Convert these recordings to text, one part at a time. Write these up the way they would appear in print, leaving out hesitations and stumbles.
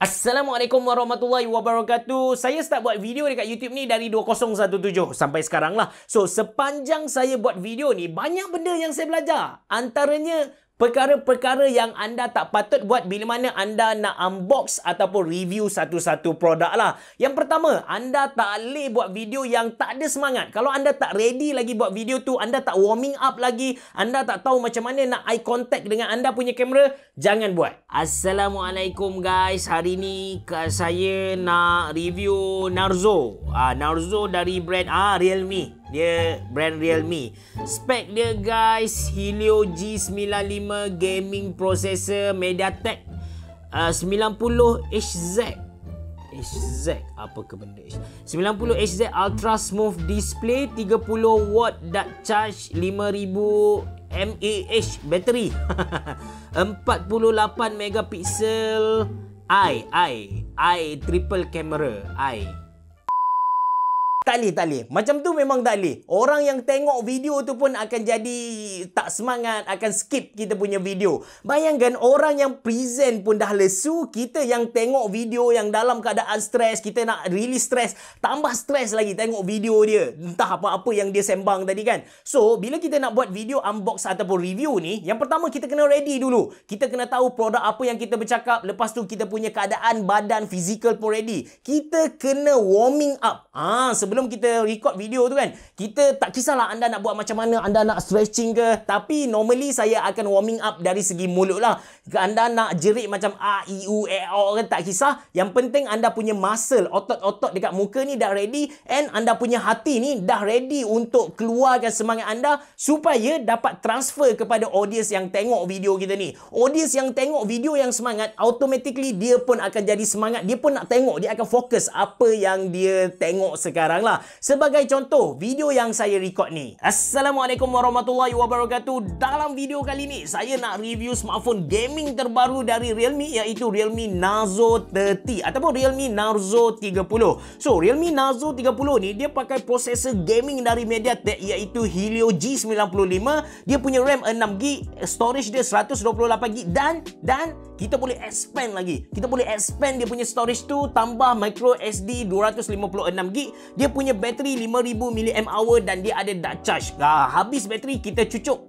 Assalamualaikum warahmatullahi wabarakatuh. Saya start buat video dekat YouTube ni dari 2017 sampai sekarang lah. So, sepanjang saya buat video ni, banyak benda yang saya belajar. Antaranya, perkara-perkara yang anda tak patut buat bila mana anda nak unbox ataupun review satu-satu produk lah. Yang pertama, anda tak boleh buat video yang tak ada semangat. Kalau anda tak ready lagi buat video tu, anda tak warming up lagi, anda tak tahu macam mana nak eye contact dengan anda punya kamera, jangan buat. Assalamualaikum guys. Hari ni saya nak review Narzo. Narzo dari brand Realme. Dia brand Realme. Spek dia guys, Helio G95 gaming processor MediaTek 90HZ. Apa ke benda? 90HZ Ultra Smooth Display, 30 watt dark charge, 5000 mAh bateri. 48 megapiksel triple camera. Tak boleh. Macam tu memang tak boleh. Orang yang tengok video tu pun akan jadi tak semangat, akan skip kita punya video. Bayangkan orang yang present pun dah lesu, kita yang tengok video yang dalam keadaan stres, kita nak release stres, tambah stres lagi tengok video dia. Entah apa-apa yang dia sembang tadi kan. So, bila kita nak buat video unbox ataupun review ni, yang pertama kita kena ready dulu. Kita kena tahu produk apa yang kita bercakap. Lepas tu kita punya keadaan badan fizikal pun ready. Kita kena warming up. Sebelum kita record video tu kan, kita tak kisahlah anda nak buat macam mana, anda nak stretching ke, tapi normally saya akan warming up dari segi mulut lah. Anda nak jerit macam A, I, U, E, O kan, tak kisah. Yang penting anda punya muscle, otot-otot dekat muka ni dah ready, and anda punya hati ni dah ready untuk keluarkan semangat anda supaya dapat transfer kepada audience yang tengok video kita ni. Audience yang tengok video yang semangat, automatically dia pun akan jadi semangat, dia pun nak tengok, dia akan fokus apa yang dia tengok sekarang lah. Sebagai contoh, video yang saya record ni. Assalamualaikum warahmatullahi wabarakatuh. Dalam video kali ni, saya nak review smartphone gaming terbaru dari Realme, iaitu Realme Narzo 30 ataupun Realme Narzo 30. So, Realme Narzo 30 ni, dia pakai prosesor gaming dari MediaTek, iaitu Helio G95. Dia punya RAM 6GB, storage dia 128GB, dan kita boleh expand lagi. Kita boleh expand dia punya storage tu, tambah micro SD 256GB. Dia punya bateri 5000 mAh dan dia ada dark charge. Habis bateri, kita cucuk,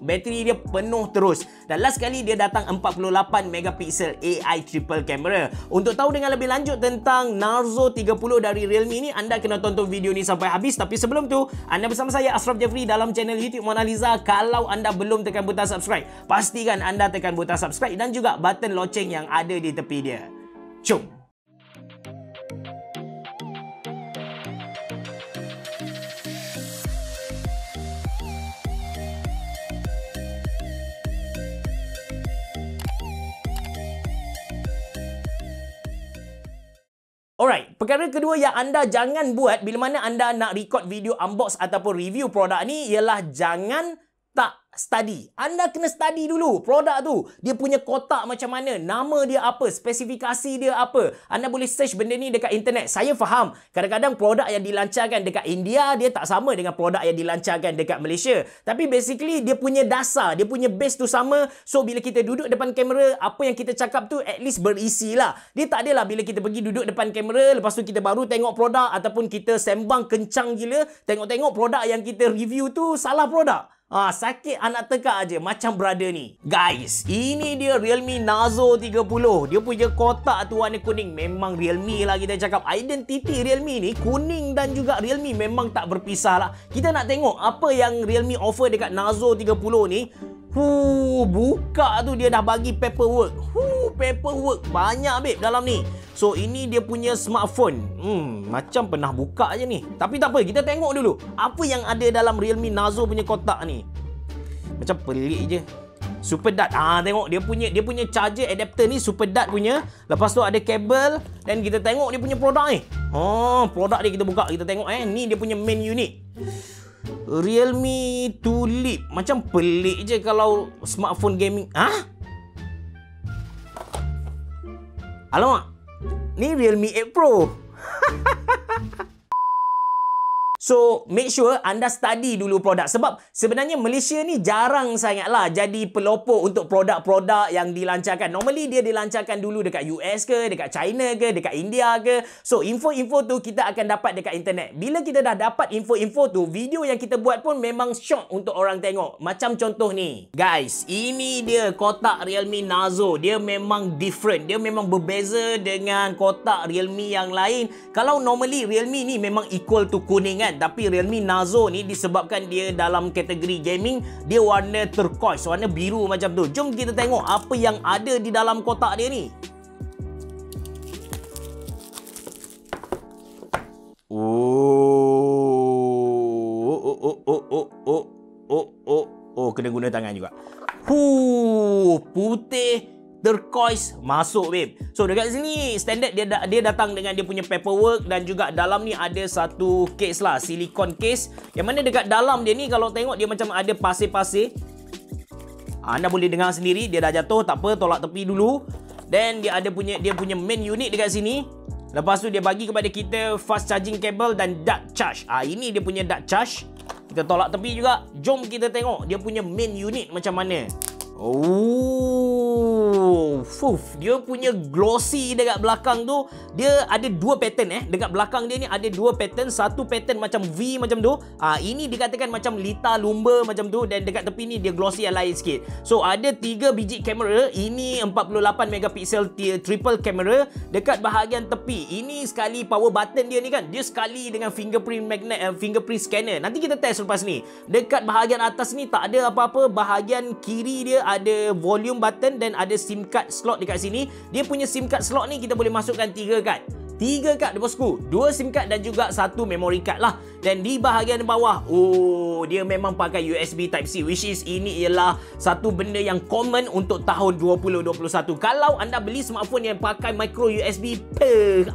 bateri dia penuh terus. Dan last kali dia datang 48 megapiksel AI triple camera. Untuk tahu dengan lebih lanjut tentang Narzo 30 dari Realme ni, anda kena tonton video ni sampai habis. Tapi sebelum tu, anda bersama saya Ashraf Jeffrey dalam channel YouTube Mona Lisa. Kalau anda belum tekan butang subscribe, pastikan anda tekan butang subscribe dan juga button loceng yang ada di tepi dia. Jom. Alright, perkara kedua yang anda jangan buat bila mana anda nak record video unbox ataupun review produk ni ialah jangan tak study. Anda kena study dulu produk tu. Dia punya kotak macam mana, nama dia apa, spesifikasi dia apa. Anda boleh search benda ni dekat internet. Saya faham, kadang-kadang produk yang dilancarkan dekat India, dia tak sama dengan produk yang dilancarkan dekat Malaysia. Tapi basically, dia punya dasar, dia punya base tu sama. So, bila kita duduk depan kamera, apa yang kita cakap tu at least berisi lah. Dia tak adalah bila kita pergi duduk depan kamera, lepas tu kita baru tengok produk ataupun kita sembang kencang gila, tengok-tengok produk yang kita review tu salah produk. Sakit anak tekak aja macam brother ni. Guys, ini dia Realme Narzo 30. Dia punya kotak tu warna kuning. Memang Realme lah kita cakap. Identiti Realme ni kuning dan juga Realme memang tak berpisah lah. Kita nak tengok apa yang Realme offer dekat Narzo 30 ni. Buka tu dia dah bagi paperwork. Paperwork banyak babe dalam ni. So, ini dia punya smartphone. Macam pernah buka je ni. Tapi tak apa, kita tengok dulu apa yang ada dalam Realme Narzo punya kotak ni. Macam pelik je. Super dart. Tengok dia punya charger adapter ni super dart punya. Lepas tu ada kabel dan kita tengok dia punya produk ni. Produk dia kita buka, kita tengok ni dia punya main unit. Realme Tulip. Macam pelik je kalau smartphone gaming. Alamak. Ni Realme 8 Pro. So, make sure anda study dulu produk. Sebab sebenarnya Malaysia ni jarang sangatlah jadi pelopor untuk produk-produk yang dilancarkan. Normally, dia dilancarkan dulu dekat US ke, dekat China ke, dekat India ke. So, info-info tu kita akan dapat dekat internet. Bila kita dah dapat info-info tu, video yang kita buat pun memang syok untuk orang tengok. Macam contoh ni. Guys, ini dia kotak Realme Narzo. Dia memang different. Dia memang berbeza dengan kotak Realme yang lain. Kalau normally Realme ni memang equal to kuning kan, tapi Realme Narzo ni disebabkan dia dalam kategori gaming, dia warna turquoise, warna biru macam tu. Jom kita tengok apa yang ada di dalam kotak dia ni. Oh, kena guna tangan juga. Putih turquoise masuk, babe. So dekat sini standard dia datang dengan dia punya paperwork, dan juga dalam ni ada satu case lah, silicone case, yang mana dekat dalam dia ni kalau tengok dia macam ada pasir-pasir. Anda boleh dengar sendiri, dia dah jatuh, tak apa, tolak tepi dulu. Dan dia punya main unit dekat sini. Lepas tu dia bagi kepada kita fast charging cable dan dark charge. Ini dia punya dark charge. Kita tolak tepi juga. Jom kita tengok dia punya main unit macam mana. Dia punya glossy dekat belakang tu. Dia ada dua pattern dekat belakang dia ni ada dua pattern. Satu pattern macam V macam tu. Ini dikatakan macam lita lumba macam tu, dan dekat tepi ni dia glossy yang lain sikit. So ada 3 biji kamera. Ini 48 megapiksel triple kamera. Dekat bahagian tepi ini sekali power button dia ni kan, dia sekali dengan fingerprint magnet, fingerprint scanner. Nanti kita test lepas ni. Dekat bahagian atas ni tak ada apa-apa. Bahagian kiri dia ada volume button dan ada SIM card slot dekat sini. Dia punya SIM card slot ni kita boleh masukkan 3 kad. 3 kad bosku, 2 SIM card dan juga 1 memory card lah. Dan di bahagian bawah, dia memang pakai USB Type-C, which is ini ialah satu benda yang common untuk tahun 2021. Kalau anda beli smartphone yang pakai micro USB,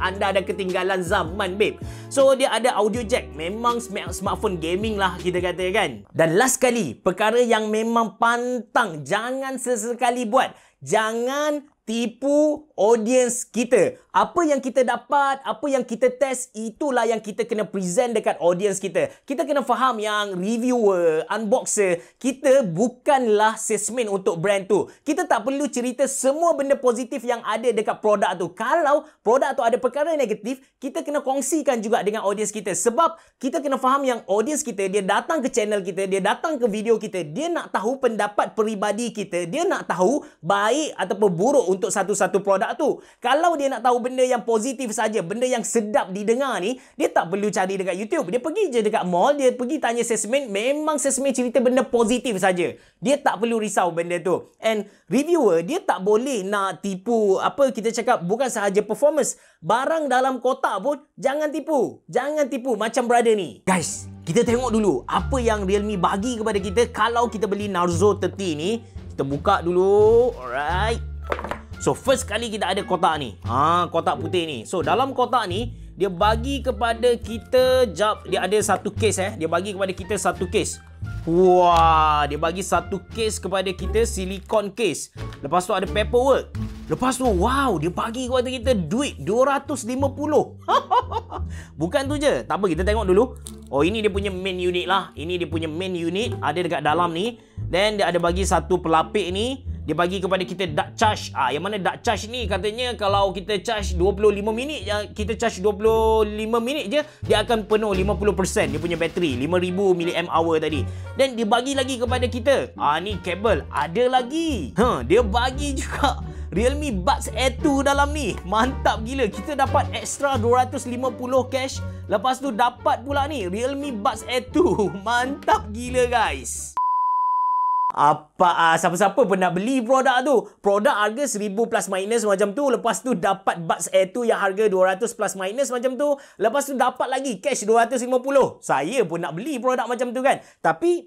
anda dah ketinggalan zaman, babe. So dia ada audio jack, memang smartphone gaming lah kita kata kan. Dan last kali, perkara yang memang pantang, jangan sesekali buat, jangan tipu audience kita. Apa yang kita dapat, apa yang kita test, itulah yang kita kena present dekat audience kita. Kita kena faham yang reviewer, unboxer, kita bukanlah salesman untuk brand tu. Kita tak perlu cerita semua benda positif yang ada dekat produk tu. Kalau produk tu ada perkara negatif, kita kena kongsikan juga dengan audience kita. Sebab kita kena faham yang audience kita, dia datang ke channel kita, dia datang ke video kita, dia nak tahu pendapat peribadi kita, dia nak tahu baik ataupun buruk untuk satu-satu produk tu. Kalau dia nak tahu benda yang positif saja, benda yang sedap didengar ni, dia tak perlu cari dekat YouTube. Dia pergi je dekat mall, dia pergi tanya salesman, memang salesman cerita benda positif saja. Dia tak perlu risau benda tu. And reviewer, dia tak boleh nak tipu, apa kita cakap, bukan sahaja performance. Barang dalam kotak pun jangan tipu. Jangan tipu macam brother ni. Guys, kita tengok dulu apa yang Realme bagi kepada kita kalau kita beli Narzo 30 ni. Kita buka dulu. Alright. So first kali kita ada kotak ni. Kotak putih ni. So dalam kotak ni dia bagi kepada kita, dia ada satu case dia bagi kepada kita satu case. Wah, dia bagi satu case kepada kita, silicone case. Lepas tu ada paperwork. Lepas tu wow, dia bagi kepada kita duit 250. Bukan tu je. Tak apa, kita tengok dulu. Oh, ini dia punya main unit lah. Ini dia punya main unit ada dekat dalam ni. Dan dia ada bagi satu pelapik ni. Dia bagi kepada kita dark charge. Yang mana dark charge ni katanya kalau kita charge 25 minit, kita charge 25 minit je, dia akan penuh 50% dia punya bateri, 5000 mAh tadi. Dan dia bagi lagi kepada kita. Ni kabel ada lagi. Dia bagi juga Realme Buds Air 2 dalam ni. Mantap gila. Kita dapat extra 250 cash. Lepas tu dapat pula ni Realme Buds Air 2. Mantap gila guys. Siapa-siapa pun nak beli produk tu. Produk harga 1000 plus minus macam tu. Lepas tu dapat Buds Air 2 yang harga 200 plus minus macam tu. Lepas tu dapat lagi cash 250. Saya pun nak beli produk macam tu kan. Tapi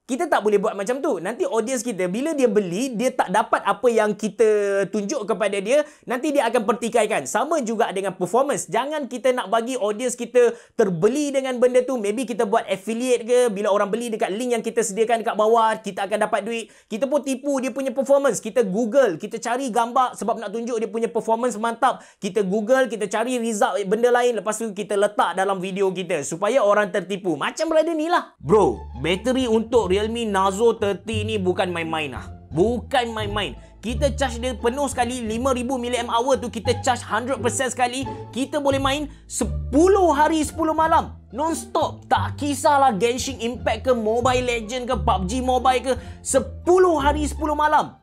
Kita tak boleh buat macam tu. Nanti audience kita, bila dia beli, dia tak dapat apa yang kita tunjuk kepada dia, nanti dia akan pertikaikan. Sama juga dengan performance. Jangan kita nak bagi audience kita terbeli dengan benda tu. Maybe kita buat affiliate ke, bila orang beli dekat link yang kita sediakan dekat bawah, kita akan dapat duit. Kita pun tipu dia punya performance. Kita Google, kita cari gambar sebab nak tunjuk dia punya performance mantap. Kita Google, kita cari result benda lain, lepas tu kita letak dalam video kita supaya orang tertipu. Macam berada ni lah. Bro, bateri untuk Realme Narzo 30 ni bukan main-main lah. Bukan main-main. Kita charge dia penuh sekali, 5000 mAh tu kita charge 100% sekali. Kita boleh main 10 hari 10 malam. Non-stop. Tak kisahlah Genshin Impact ke, Mobile Legend ke, PUBG Mobile ke. 10 hari 10 malam.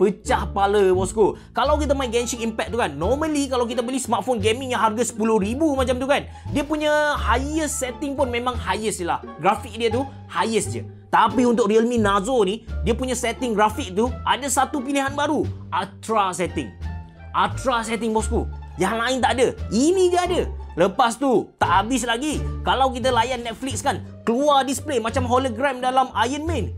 Pecah pala bosku. Kalau kita main Genshin Impact tu kan, normally kalau kita beli smartphone gaming yang harga 10,000 macam tu kan, dia punya highest setting pun memang highest je lah. Grafik dia tu highest je. Tapi untuk Realme Narzo ni, dia punya setting grafik tu ada satu pilihan baru, Ultra setting. Ultra setting bosku. Yang lain tak ada. Ini je ada. Lepas tu, tak habis lagi. Kalau kita layan Netflix kan, keluar display macam hologram dalam Iron Man.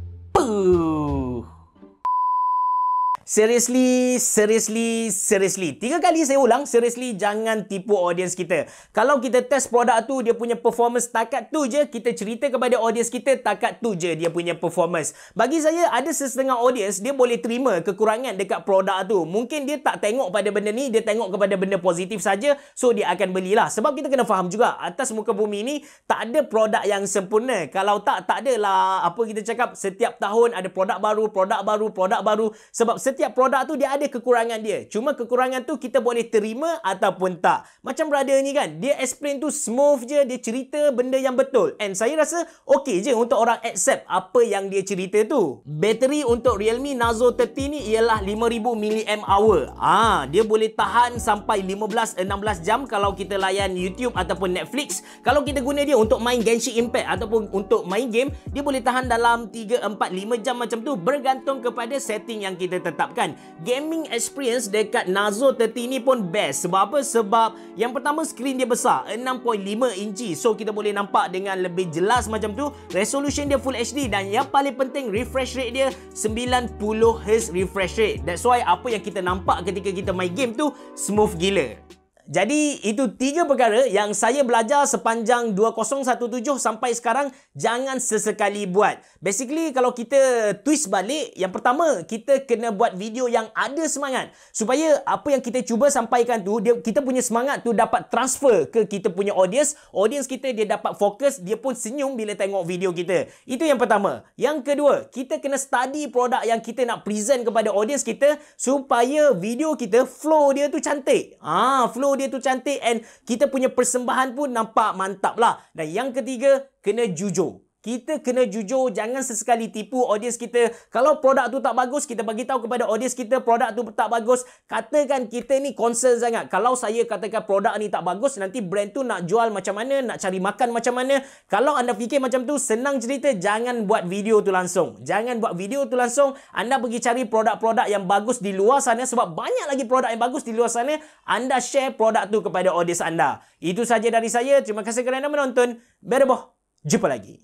Seriously. 3 kali saya ulang, seriously jangan tipu audience kita. Kalau kita test produk tu, dia punya performance takat tu je, kita cerita kepada audience kita, takat tu je dia punya performance. Bagi saya, ada setengah audience, dia boleh terima kekurangan dekat produk tu. Mungkin dia tak tengok pada benda ni, dia tengok kepada benda positif saja, so dia akan belilah. Sebab kita kena faham juga, atas muka bumi ni, tak ada produk yang sempurna. Kalau tak adalah, apa kita cakap, setiap tahun ada produk baru. Sebab setiap produk tu dia ada kekurangan dia. Cuma kekurangan tu kita boleh terima ataupun tak. Macam brother ni kan, dia explain tu smooth je, dia cerita benda yang betul. And saya rasa okey je untuk orang accept apa yang dia cerita tu. Bateri untuk Realme Narzo 30 ni ialah 5000 mAh. Dia boleh tahan sampai 15-16 jam kalau kita layan YouTube ataupun Netflix. Kalau kita guna dia untuk main Genshin Impact ataupun untuk main game, dia boleh tahan dalam 3, 4, 5 jam macam tu, bergantung kepada setting yang kita tetapkan. Gaming experience dekat Narzo 30 ni pun best. Sebab apa? Sebab yang pertama, skrin dia besar, 6.5 inci. So kita boleh nampak dengan lebih jelas macam tu. Resolution dia Full HD, dan yang paling penting, refresh rate dia 90Hz refresh rate. That's why apa yang kita nampak ketika kita main game tu smooth gila. Jadi itu 3 perkara yang saya belajar sepanjang 2017 sampai sekarang, jangan sesekali buat. Basically kalau kita twist balik, yang pertama kita kena buat video yang ada semangat. Supaya apa yang kita cuba sampaikan tu, kita punya semangat tu dapat transfer ke kita punya audience. Audience kita dia dapat fokus, dia pun senyum bila tengok video kita. Itu yang pertama. Yang kedua, kita kena study produk yang kita nak present kepada audience kita supaya video kita flow dia tu cantik. Flow dia tu cantik and kita punya persembahan pun nampak mantap lah. Dan yang ketiga, kena jujur. Kita kena jujur, jangan sesekali tipu audience kita. Kalau produk tu tak bagus, kita bagi tahu kepada audience kita produk tu tak bagus. Katakan kita ni concern sangat. Kalau saya katakan produk ni tak bagus, nanti brand tu nak jual macam mana, nak cari makan macam mana. Kalau anda fikir macam tu, senang cerita, jangan buat video tu langsung. Jangan buat video tu langsung. Anda pergi cari produk-produk yang bagus di luar sana, sebab banyak lagi produk yang bagus di luar sana. Anda share produk tu kepada audience anda. Itu saja dari saya. Terima kasih kerana menonton. Bereboh. Jumpa lagi.